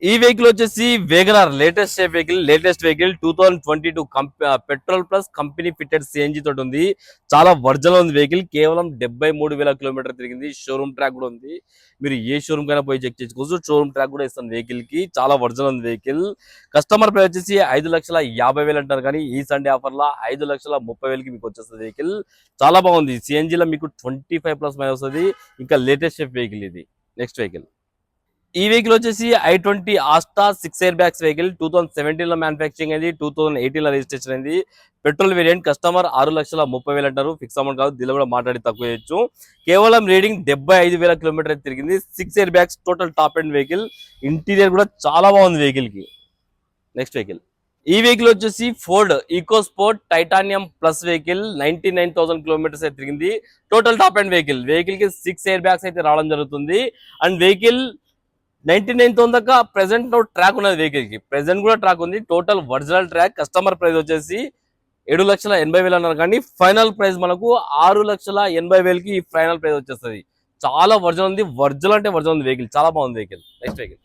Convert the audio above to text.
ఈ వెహికల్ వచ్చేసి Wagon R latest vehicle 2022 petrol plus company fitted CNG తోటి ఉంది. చాలా ఒరిజినల్ ఉంది వెహికల్. కేవలం 73,000 కిలోమీటర్ తిరిగింది. షోరూమ్ ట్రాక్ కూడా ఉంది. మీరు ఏ షోరూమ్ కైనా పోయి చెక్ చేసుకోవచ్చు. షోరూమ్ ట్రాక్ కూడా ఇస్తాను వెహికల్ కి. చాలా ఒరిజినల్ ఉంది వెహికల్. కస్టమర్ ప్రైస్ వచ్చేసి 5,50,000 అంటారు, కానీ ఈ సండే ఆఫర్ లా 5,30,000కి మీకు వచ్చేస్తుంది వెహికల్. చాలా బాగుంది. సిఎన్జి లో మీకు 25+ మైల్ వస్తుంది. ఇంకా లేటెస్ట్ వెహికల్ ఇది. నెక్స్ట్ వెహికల్, ఈ వెహికల్ వచ్చేసి i20 Asta 6 air bags vehicle. 2017 లో మ్యానుఫాక్చరింగ్ అయింది, 2018 లో రిజిస్ట్రేషన్ అయింది. Petrol variant. కస్టమర్ 6,30,000 అంటారు. ఫిక్స్ అమౌంట్ కాదు, దీనిలో కూడా మాట్లాడి తక్కువ చేయొచ్చు. కేవలం రీడింగ్ 75,000 కిలోమీటర్ తిరిగింది. 6 air bags, total top end vehicle. Interior కూడా చాలా బాగుంది వెహికల్ కి. నెక్స్ట్ వెహికల్, ఈ వెహికల్ వచ్చేసి Ford EcoSport titanium plus vehicle. 99,000 kilometres అయితే తిరిగింది. Total top end vehicle. Vehicle కి 6 ఎయిర్ బ్యాగ్స్ అయితే రావడం జరుగుతుంది. అండ్ వెహికల్ 99,000 దాకా ప్రెసెంట్ ట్రాక్ ఉన్నది వెహికల్ కి. ప్రెసెంట్ కూడా ట్రాక్ ఉంది. Total original track. Customer price వచ్చేసి 7,80,000 అన్నారు, కానీ ఫైనల్ ప్రైస్ మనకు 6,80,000కి ఫైనల్ ప్రైస్ వచ్చేస్తుంది. చాలా ఒరిజినల్ ఉంది. ఒరిజినల్ అంటే ఒరిజినల్ ఉంది వెహికల్. చాలా బాగుంది వెహికల్. Next vehicle,